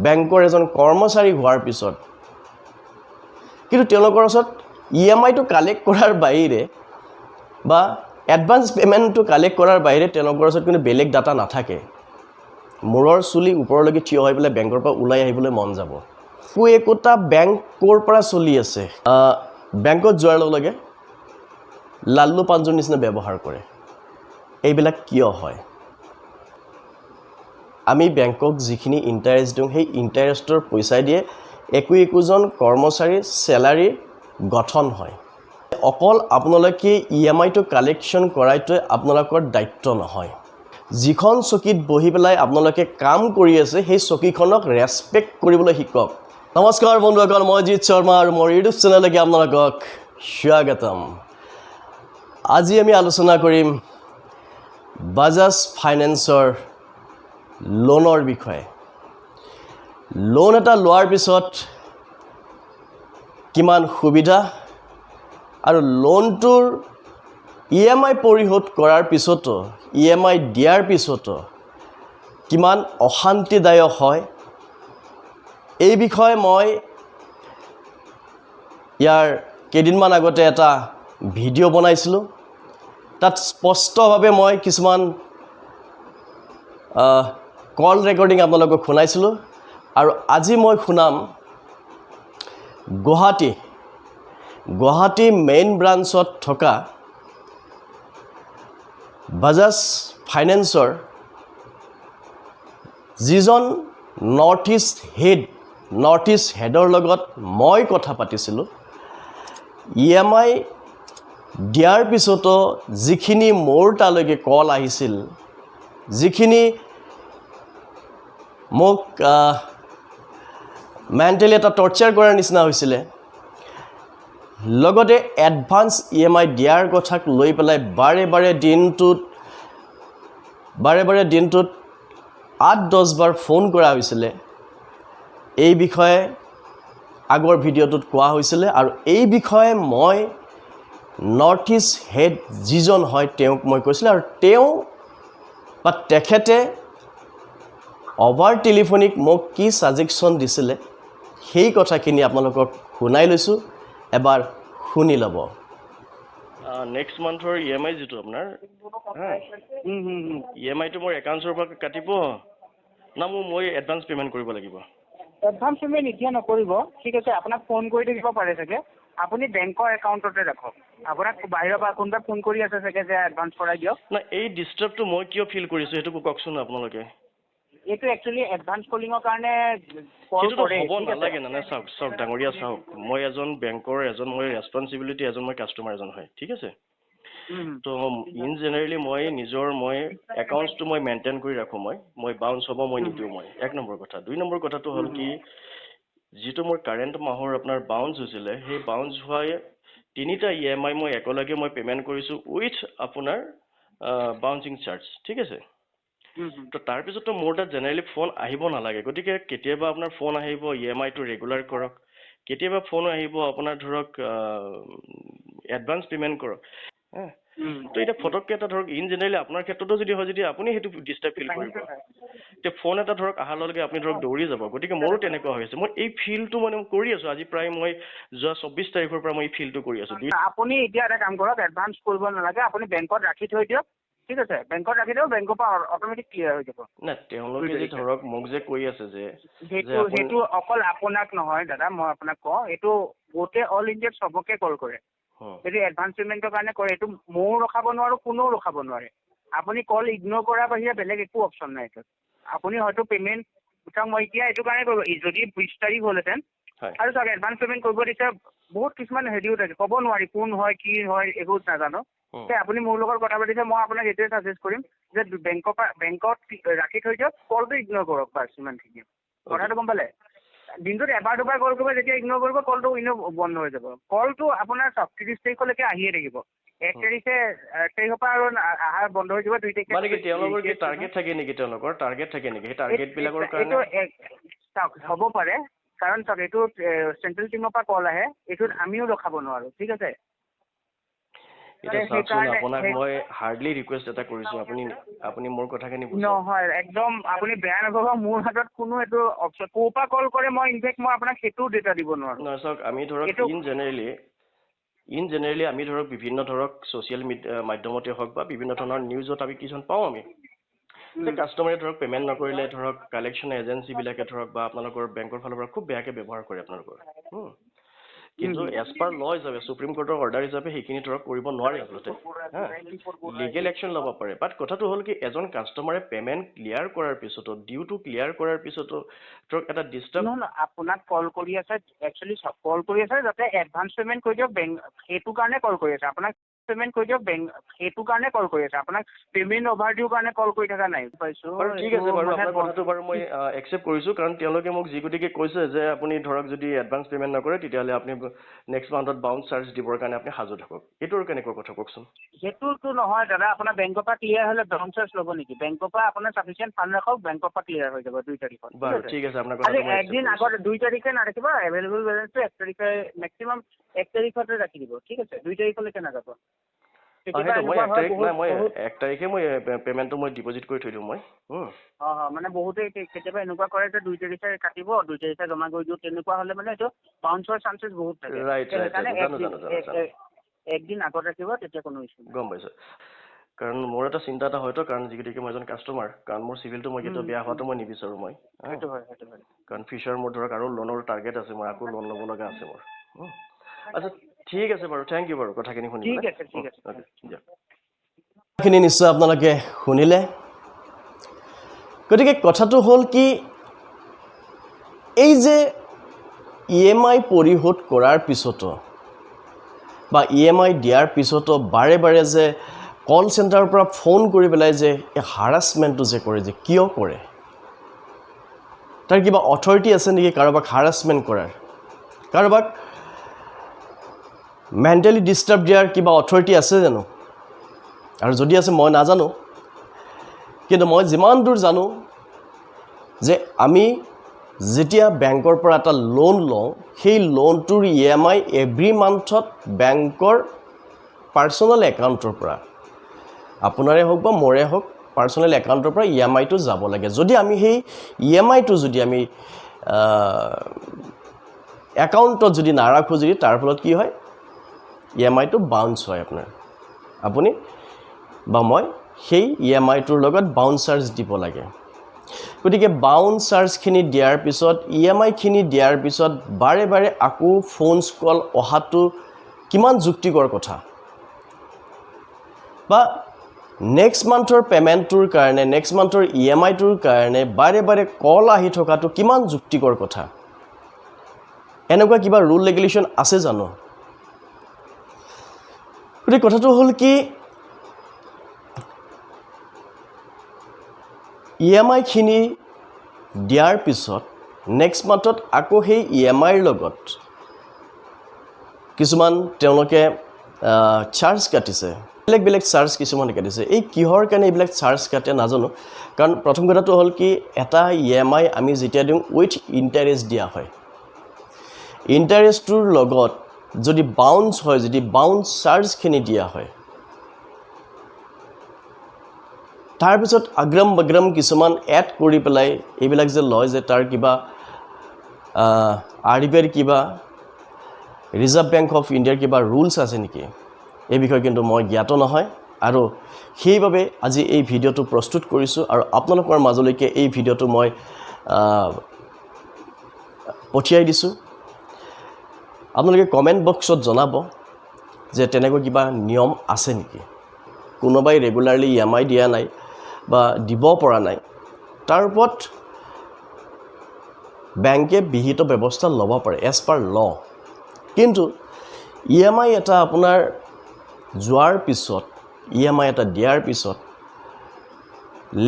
বেংকৰ এজন কৰ্মচাৰী হোৱাৰ পিছত কিন্তু তেওঁলোকৰ ওচৰত ইএমআইটো কালেক্ট কৰাৰ বাহিৰে বা এডভান্স পেমেণ্টটো কালেক্ট কৰাৰ বাহিৰে তেওঁলোকৰ ওচৰত কোনো বেলেগ ডাটা নাথাকে মূৰৰ চুলি ওপৰলৈকে থিয় হৈ পেলাই বেংকৰ পৰা ওলাই আহিবলৈ মন যাব একোটা বেংক ক'ৰ পৰা চলি আছে বেংকত যোৱাৰ লগে লগে লাল্লু পাঞ্জুৰ নিচিনা ব্যৱহাৰ কৰে এইবিলাক কিয় হয় আমি বেংকক যিখিনি ইণ্টাৰেষ্ট দিওঁ সেই ইণ্টাৰেষ্টৰ পইচা দিয়ে একোজন কৰ্মচাৰী চেলাৰী গঠন হয় অকল আপোনালোকে ইএমআইটো কালেকশ্যন কৰাইটোৱে আপোনালোকৰ দায়িত্ব নহয় যিখন চকীত বহি পেলাই আপোনালোকে কাম কৰি আছে সেই চকীখনক ৰেছপেক্ট কৰিবলৈ শিকক নমস্কাৰ বন্ধুসকল মই জিত শৰ্মা আৰু মোৰ ইউটিউব চেনেললৈকে আপোনালোকক স্বাগতম আজি আমি আলোচনা কৰিম বাজাজ ফাইনেন্সৰ লোনৰ বিষয়ে লোন এটা লোৱাৰ পিছত কিমান সুবিধা আৰু লোনটোৰ ইএমআই পৰিশোধ কৰাৰ পিছতো ইএমআই দিয়াৰ পিছতো কিমান অশান্তিদায়ক হয় এই বিষয়ে মই ইয়াৰ কেইদিনমান আগতে এটা ভিডিঅ' বনাইছিলোঁ তাত স্পষ্টভাৱে মই কিছুমান কল ৰেকৰ্ডিং আপোনালোকক শুনাইছিলোঁ আৰু আজি মই শুনাম গুৱাহাটী মেইন ব্ৰাঞ্চত থকা বাজাজ ফাইনেন্সৰ যিজন নৰ্থ ইষ্ট হেডৰ লগত মই কথা পাতিছিলোঁ ইএমআই দিয়াৰ পিছতো যিখিনি মোৰ তালৈকে কল আহিছিল যিখিনি মোক মেণ্টেলি এটা টৰ্চাৰ কৰাৰ নিচিনা হৈছিলে লগতে এডভান্স ইএমআই দিয়াৰ কথাক লৈ পেলাই বাৰে বাৰে দিনটোত 8-10 বাৰ ফোন কৰা হৈছিলে এই বিষয়ে আগৰ ভিডিঅ'টোত কোৱা হৈছিলে আৰু এই বিষয়ে মই নৰ্থ ইষ্ট হেড যিজন হয় তেওঁক মই কৈছিলোঁ আৰু তেখেতে অভাৰ টেলিফোনিক মোক কি ছাজেশ্যন দিছিলে সেই কথাখিনি আপোনালোকক শুনাই লৈছোঁ এবাৰ শুনি ল'ব নেক্সট মান্থৰ ইএমআই যিটো আপোনাৰ ইএমআইটো মোৰ একাউণ্টছৰ পৰা কাটিব না মই এডভান্স পে'মেণ্ট কৰিব লাগিব এডভান্স পে'মেণ্ট এতিয়া নকৰিব ঠিক আছে আপোনাক ফোন কৰি দিব পাৰে চাগে আপুনি বেংকৰ একাউণ্টতে ৰাখক আপোনাক বাহিৰৰ পৰা কোনোবাই ফোন কৰি আছে চাগে যে এডভান্স কৰাই দিয়ক না এই ডিষ্টাৰ্বটো মই কিয় ফিল কৰিছোঁ সেইটো কওকচোন আপোনালোকে এইটো একচুৱেলি এডভান্স কলিঙৰ কাৰণে কল কৰে হ'ব নালাগে না চাওক ডাঙৰীয়া চাওক মই এজন বেংকৰ মই ৰেছপনচিবিলিটি মই কাষ্টমাৰ এজন হয় ঠিক আছে তো ইন জেনেৰেলি মই নিজৰ একাউণ্টছটো মই মেইনটেইন কৰি ৰাখোঁ মই বাউন্স হ'ব মই নিদিওঁ এক নম্বৰ কথা 2 নম্বৰ কথাটো হ'ল কি যিটো মোৰ কাৰেণ্ট মাহৰ আপোনাৰ বাউন্স হৈছিলে সেই বাউন্স হোৱাই 3টা ইএমআই মই একেলগে পে'মেণ্ট কৰিছোঁ উইথ আপোনাৰ বাউন্সিং চাৰ্জ ঠিক আছে তো তাৰপিছতো মোৰ তাত জেনেৰেলি ফোন আহিব নালাগে গতিকে কেতিয়াবা আপোনাৰ ফোন আহিব ইএমআইটো ৰেগুলাৰ কৰক কেতিয়াবা ফোন আহিব আপোনাৰ ধৰক এডভান্স পে'মেণ্ট কৰক তো এতিয়া ফটককৈ এটা ধৰক ইন জেনেৰেলি আপোনাৰ ক্ষেত্ৰতো যদি হয় যদি আপুনি সেইটো ডিষ্টাৰ্ব ফিল কৰিব এতিয়া ফোন এটা ধৰক অহাৰ লগে আপুনি ধৰক দৌৰি যাব গতিকে মোৰো তেনেকুৱা হৈ আছে মই এই ফিলটো কৰি আছোঁ আজি প্ৰায় মই যোৱা 24 তাৰিখৰ পৰা মই এই ফিলটো কৰি আছোঁ আপুনি এতিয়া এটা কাম কৰক এডভান্স কৰিব নালাগে আপুনি বেংকত ৰাখি থৈ দিয়ক ঠিক আছে বেংকত ৰাখি দিয়ক বেংকৰ পৰা অট'মেটিক ক্লিয়াৰ হৈ যাব না তেওঁলোকে যে ধৰক মোক যে কৈ আছে যে সেইটো অকল আপোনাক নহয় দাদা মই আপোনাক কওঁ এইটো গোটেই অল ইণ্ডিয়াত চবকে কল কৰে যদি এডভান্স পে'মেণ্টৰ কাৰণে কৰে এইটো ময়ো ৰখাব নোৱাৰোঁ কোনেও ৰখাব নোৱাৰে আপুনি কল ইগন'ৰ কৰাৰ বাহিৰে বেলেগ একো অপশ্যন নাই এইটোত আপুনি হয়তো পে'মেণ্ট মই এতিয়া এইটো কাৰণে কৰিব যদি 20 তাৰিখ হ'লহেঁতেন আৰু চাওক এডভান্স পে'মেণ্ট কৰিব দিছে বহুত কিছুমান হেৰিও থাকে ক'ব নোৱাৰি কোন হয় কি হয় একো নাজানো আপুনি মোৰ লগত কথা পাতিছে মই আপোনাক এইটোৱে ছাজেষ্ট কৰিম যে বেংকত ৰাখি থৈ দিয়ক কলটো ইগন'ৰ কৰক বাছ ইমানখিনি কথাটো গম পালে দিনটোত এবাৰ দুবাৰ কল কৰিব যেতিয়া ইগন'ৰ কৰিব কলটো এনেও বন্ধ হৈ যাব কলটো আপোনাৰ 30 তাৰিখলৈকে আহিয়ে থাকিব 1 তাৰিখৰ পৰা আৰু আহাৰ বন্ধ হৈ যাব 2 তাৰিখে টাৰ্গেট থাকে নেকি সেই টাৰ্গেটবিলাকৰ কাৰণে চাওক হ'ব পাৰে কাৰণ চাওক এইটো চেণ্ট্ৰেল টিমৰ পৰা কল আহে এইটোত আমিও ৰখাব নোৱাৰোঁ ঠিক আছে এটা চাওকচোন আপোনাক মই হাৰ্ডলি ৰিকুৱেষ্ট এটা কৰিছো আপুনি মোৰ কথাখিনি বুজক নহয় একদম আপুনি বেয়া নাপাব মোৰ হাতত কোনো এইটো অপচন ক'ৰ পৰা কল কৰে মই ইনফেক্ট মই আপোনাক সেইটো ডেটা দিব নোৱাৰো নহয় চাওক আমি ধৰক ইন জেনেৰেলি আমি ধৰক বিভিন্ন ধৰক ছ'চিয়েল মাধ্যমতে হওক বা বিভিন্ন ধৰণৰ নিউজত আমি কিছুমান পাওঁ আমি যে কাষ্টমাৰে ধৰক পে'মেণ্ট নকৰিলে ধৰক কালেকশ্যন এজেঞ্চিবিলাকে ধৰক বা আপোনালোকৰ বেংকৰ ফালৰ পৰা খুব বেয়াকৈ ব্যৱহাৰ কৰে আপোনালোকৰ কিন্তু এজ পাৰ ল হিচাপে সুপ্ৰিম কোৰ্টৰ অৰ্ডাৰ হিচাপে সেইখিনি ধৰক কৰিব নোৱাৰে আচলতে লিগেল একশ্যন ল'ব পাৰে বাট কথাটো হ'ল কি এজন কাষ্টমাৰে পে'মেণ্ট ক্লিয়াৰ কৰাৰ পিছতো ডিউটো ক্লিয়াৰ কৰাৰ পিছতো ধৰক এটা ডিষ্টাৰ্ব নহয় আপোনাক কল কৰি আছে একচুৱেলি কল কৰি আছে যাতে এডভান্স পে'মেণ্ট কৰি দিয়ক বেংক সেইটো কাৰণে কল কৰি আছে আপোনাক পে'মেণ্ট কৰি দিয়ক বেংক সেইটো কাৰণে কল কৰি আছে আপোনাক পে'মেণ্ট অভাৰ ডিউ কাৰণে কল কৰি থকা নাই পাইছোঁ বাৰু ঠিক আছে বাৰু আপোনাৰ কথাটো বাৰু মই একচেপ্ট কৰিছোঁ কাৰণ তেওঁলোকে মোক যি গতিকে কৈছে যে আপুনি ধৰক যদি এডভান্স পে'মেণ্ট নকৰে তেতিয়াহ'লে আপুনি নেক্সট মান্থত বাউন্স চাৰ্জ দিবৰ কাৰণে আপুনি সাজু থাকক এইটো আৰু কেনেকুৱা কথা কওকচোন সেইটোতো নহয় দাদা আপোনাৰ বেংকৰ পৰা ক্লিয়াৰ হ'লে বাউন্স চাৰ্জ ল'ব নেকি বেংকৰ পৰা আপোনাৰ চাফিচিয়েণ্ট ফাণ্ড ৰাখক বেংকৰ পৰা ক্লিয়াৰ হৈ যাব 2 তাৰিখত বাৰু ঠিক আছে আপোনাৰ খালি একদিন আগত 2 তাৰিখে নাৰাখিব এভেইলেবল বেলেঞ্চটো 1 তাৰিখে মেক্সিমাম 1 তাৰিখতে ৰাখি দিব ঠিক আছে 2 তাৰিখলৈকে নাযাব মই 1 তাৰিখে মই পে'মেণ্টটো মই ডিপজিট কৰি থৈ দিওঁ মই মানে বহুতে কেতিয়াবা এনেকুৱা কৰে যে 2 তাৰিখে কাটিব 2 তাৰিখে জমা কৰি দিওঁ তেনেকুৱা হ'লে মানে এইটো বাউন্স হোৱাৰ চান্সেছ বহুত থাকে সেইকাৰণে একদিন আগত ৰাখিব তেতিয়া কোনো ইছ্যু গম পাইছোঁ কাৰণ মোৰ এটা চিন্তা এটা হয়তো কাৰণ যিগতিকে মই এজন কাষ্টমাৰ কাৰণ মোৰ চিভিলটো মই কেতিয়াও বেয়া হোৱাটো মই নিবিচাৰোঁ মই সেইটো হয় কাৰণ ফিউচাৰ মোৰ ধৰক আৰু লোনৰ টাৰ্গেট আছে মই আকৌ লোন ল'ব লগা আছে মোৰ আচ্ছা ঠিক আছে বাৰু থেংক ইউ বাৰু কথাখিনি শুনিলে ঠিক আছে কথাখিনি নিশ্চয় আপোনালোকে শুনিলে গতিকে কথাটো হ'ল কি এই যে EMI পৰিশোধ কৰাৰ পিছতো বা EMI দিয়াৰ পিছতো বাৰে বাৰে যে কল চেণ্টাৰৰ পৰা ফোন কৰি পেলাই যে এই হাৰাছমেণ্টটো যে কৰে যে কিয় কৰে তাৰ কিবা অথৰিটি আছে নেকি কাৰোবাক হাৰাছমেণ্ট কৰাৰ কাৰোবাক মেণ্টেলি ডিষ্টাৰ্ব দিয়াৰ কিবা অথৰিটি আছে জানো আৰু যদি আছে মই নাজানো কিন্তু মই যিমান দূৰ জানো যে আমি যেতিয়া বেংকৰ পৰা এটা লোন লওঁ সেই লোনটোৰ EMI এভৰি মান্থত বেংকৰ পাৰ্চনেল একাউণ্টৰ পৰা আপোনাৰে হওক বা মোৰে হওক পাৰ্চনেল একাউণ্টৰ পৰা EMI-টো যাব লাগে যদি আমি সেই EMI-টো যদি আমি একাউণ্টত যদি নাৰাখোঁ যদি তাৰ ফলত কি হয় EMI-টো বাউন্স হয় আপুনি বা মই সেই EMI-টোৰ লগত বাউন্স চাৰ্জ দিব লাগে গতিকে বাউন্স চাৰ্জখিনি দিয়াৰ পিছত EMI-খিনি দিয়াৰ পিছত বাৰে বাৰে আকৌ ফোনছ কল অহাটো কিমান যুক্তিকৰ কথা বা নেক্সট মান্থৰ পে'মেণ্টটোৰ কাৰণে নেক্সট মান্থৰ EMI-টোৰ কাৰণে বাৰে বাৰে কল আহি থকাটো কিমান যুক্তিকৰ কথা এনেকুৱা কিবা ৰুল ৰেগুলেশ্যন আছে জানো গতিকে কথাটো হ'ল কি EMI-খিনি দিয়াৰ পিছত নেক্সট মান্থত আকৌ সেই EMI-ৰ লগত কিছুমান তেওঁলোকে চাৰ্জ কাটিছে বেলেগ চাৰ্জ কিছুমানে কাটিছে এই কিহৰ কাৰণে এইবিলাক চাৰ্জ কাটে নাজানো কাৰণ প্ৰথম কথাটো হ'ল কি এটা EMI আমি যেতিয়া দিওঁ উইথ ইণ্টাৰেষ্ট দিয়া হয় ইণ্টাৰেষ্টটোৰ লগত যদি বাউন্স হয় যদি বাউন্স চাৰ্জখিনি দিয়া হয় তাৰপিছত আগ্ৰম বাগ্ৰম কিছুমান এড কৰি পেলাই এইবিলাক যে লয় যে তাৰ কিবা RBIৰ কিবা ৰিজাৰ্ভ বেংক অফ ইণ্ডিয়াৰ কিবা ৰুলছ আছে নেকি এই বিষয়ে কিন্তু মই জ্ঞাত নহয় আৰু সেইবাবে আজি এই ভিডিঅ'টো প্ৰস্তুত কৰিছোঁ আৰু আপোনালোকৰ মাজলৈকে এই ভিডিঅ'টো মই পঠিয়াই দিছোঁ আপোনালোকে কমেণ্ট বক্সত জনাব যে তেনেকৈ কিবা নিয়ম আছে নেকি কোনোবাই ৰেগুলাৰলি EMI দিয়া নাই বা দিব পৰা নাই তাৰ ওপৰত বেংকে বিহিত ব্যৱস্থা ল'ব পাৰে এজ পাৰ ল কিন্তু EMI এটা আপোনাৰ যোৱাৰ পিছত EMI এটা দিয়াৰ পিছত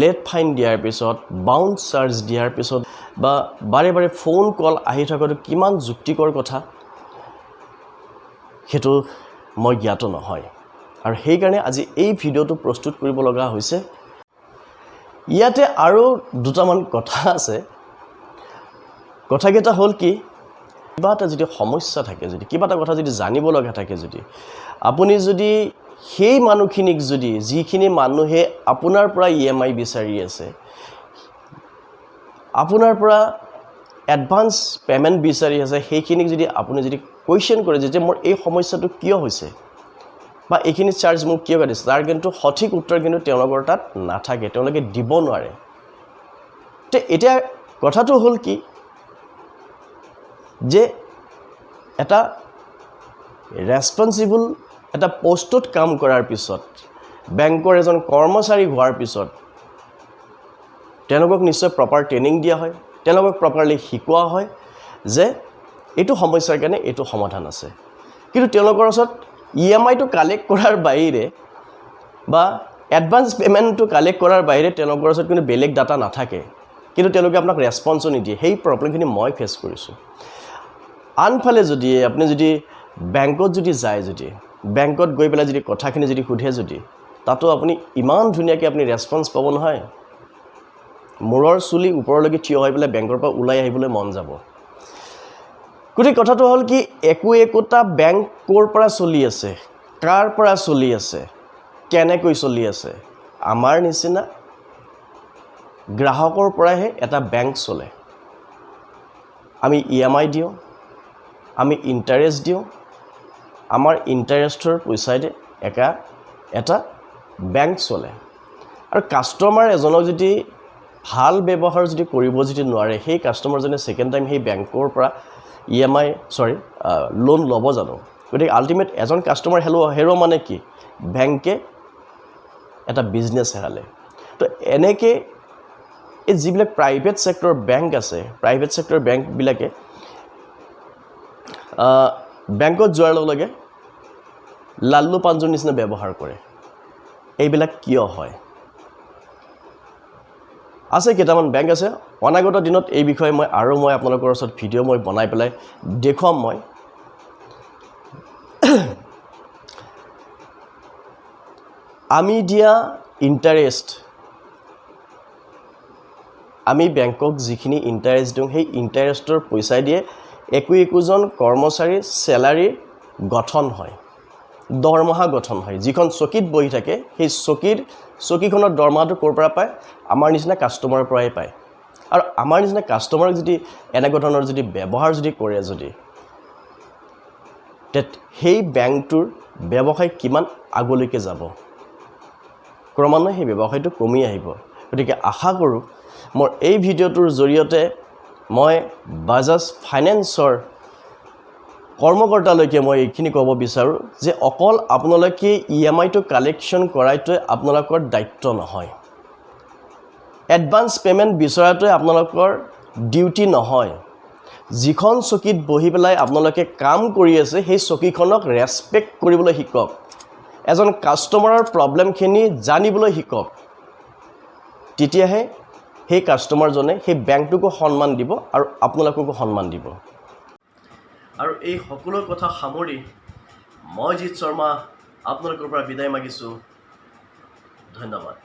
লেট ফাইন দিয়াৰ পিছত বাউন্স চাৰ্জ দিয়াৰ পিছত বা বাৰে বাৰে ফোন কল আহি থকাটো কিমান যুক্তিকৰ কথা সেইটো মই জ্ঞাত নহয় আৰু সেইকাৰণে আজি এই ভিডিঅ'টো প্ৰস্তুত কৰিব লগা হৈছে ইয়াতে আৰু দুটামান কথা আছে কথাকেইটা হ'ল কি কিবা এটা যদি সমস্যা থাকে যদি কিবা এটা কথা যদি জানিব লগা থাকে যদি আপুনি যদি সেই মানুহখিনিক যদি যিখিনি মানুহে আপোনাৰ পৰা EMI বিচাৰি আছে, আপোনাৰ পৰা এডভান্স পেমেন্ট বিচাৰি আছে, সেইখিনিক যদি আপুনি যদি কোৱেশ্চন কৰে যে মোৰ এই সমস্যাটো কিয় হৈছে বা এইখিনি চাৰ্জ মোক কিয় কাটিছে, তাৰ কিন্তু সঠিক উত্তৰ কিন্তু তেওঁলোকৰ তাত নাথাকে, তেওঁলোকে দিব নোৱাৰে। তে এতিয়া কথাটো হ'ল কি যে এটা ৰেছপন্সিবল এটা পোষ্টত কাম কৰাৰ পিছত, বেংকৰ এজন কৰ্মচাৰী হোৱাৰ পিছত তেওঁলোকক নিশ্চয় প্ৰপাৰ ট্ৰেইনিং দিয়া হয়, তেওঁলোকক প্ৰপাৰলি শিকোৱা হয় যে এইটো সমস্যাৰ কাৰণে এইটো সমাধান আছে। কিন্তু তেওঁলোকৰ ওচৰত EMIটো কালেক্ট কৰাৰ বাহিৰে বা এডভান্স পেমেণ্টটো কালেক্ট কৰাৰ বাহিৰে তেওঁলোকৰ ওচৰত কোনো বেলেগ ডাটা নাথাকে, কিন্তু তেওঁলোকে আপোনাক ৰেছপন্সো নিদিয়ে। সেই প্ৰব্লেমখিনি মই ফেচ কৰিছোঁ। আনফালে যদি আপুনি যদি বেংকত যদি যায়, যদি বেংকত গৈ পেলাই যদি কথাখিনি যদি সোধে, যদি তাতো আপুনি ইমান ধুনীয়াকৈ আপুনি ৰেছপন্স পাব নহয়, মূৰৰ চুলি ওপৰলৈকে থিয় হৈ পেলাই বেংকৰ পৰা ওলাই আহিবলৈ মন যাব। গতিকে কথাটো হ'ল কি, একোটা বেংক ক'ৰ পৰা চলি আছে, কাৰ পৰা চলি আছে, কেনেকৈ চলি আছে, আমাৰ নিচিনা গ্ৰাহকৰ পৰাহে এটা বেংক চলে। আমি EMI দিওঁ, আমি ইণ্টাৰেষ্ট দিওঁ, আমাৰ ইণ্টাৰেষ্টৰ পইচাইদি এটা বেংক চলে। আৰু কাষ্টমাৰ এজনক যদি ভাল ব্যৱহাৰ যদি কৰিব যদি নোৱাৰে, সেই কাষ্টমাৰজনে ছেকেণ্ড টাইম সেই বেংকৰ পৰা লোন ল'ব জানো? গতিকে আল্টিমেট এজন কাষ্টমাৰ হেৰুৱা মানে কি, বেংকে এটা বিজনেছ হেৰালে। তো এনেকৈ এই যিবিলাক প্ৰাইভেট ছেক্টৰ বেংক আছে, প্ৰাইভেট ছেক্টৰ বেংকবিলাকে বেংকত যোৱাৰ লগে লগে লাল্লু পাঞ্জুৰ নিচিনা ব্যৱহাৰ কৰে। এইবিলাক কিয় হয়? আছে কেইটামান বেংক আছে, অনাগত দিনত এই বিষয়ে মই আপোনালোকৰ ওচৰত ভিডিঅ' মই বনাই পেলাই দেখুৱাম। মই আমি দিয়া ইণ্টাৰেষ্ট, আমি বেংকক যিখিনি ইণ্টাৰেষ্ট দিওঁ, সেই ইণ্টাৰেষ্টৰ পইচাই দিয়ে একোজন কৰ্মচাৰীৰ চেলাৰী গঠন হয়, দৰমহা গঠন হয়। যিখন চকীত বহি থাকে, সেই চকীখনৰ দৰমহাটো ক'ৰ পৰা পায়? আমাৰ নিচিনা কাষ্টমাৰৰ পৰাই পায়। আৰু আমাৰ নিচিনা কাষ্টমাৰক যদি এনেকুৱা ধৰণৰ যদি ব্যৱহাৰ যদি কৰে, যদি সেই বেংকটোৰ ব্যৱসায় কিমান আগলৈকে যাব, ক্ৰমান্বয়ে সেই ব্যৱসায়টো কমি আহিব। গতিকে আশা কৰোঁ মোৰ এই ভিডিঅ'টোৰ জৰিয়তে মই বাজাজ ফাইনেন্সৰ কৰ্মকৰ্তালৈকে মই এইখিনি ক'ব বিচাৰোঁ যে অকল আপোনালোকে EMIটো কালেকশ্যন কৰাইটোৱে আপোনালোকৰ দায়িত্ব নহয়, এডভান্স পেমেণ্ট বিচৰাটোৱে আপোনালোকৰ ডিউটি নহয়। যিখন চকীত বহি পেলাই আপোনালোকে কাম কৰি আছে, সেই চকীখনক ৰেছপেক্ট কৰিবলৈ শিকক, এজন কাষ্টমাৰৰ প্ৰব্লেমখিনি জানিবলৈ শিকক। তেতিয়াহে সেই কাষ্টমাৰজনে সেই বেংকটোকো সন্মান দিব আৰু আপোনালোককো সন্মান দিব। আৰু এই সকলো কথা সামৰি মই জিৎ শৰ্মা আপোনালোকৰ পৰা বিদায় মাগিছোঁ। ধন্যবাদ।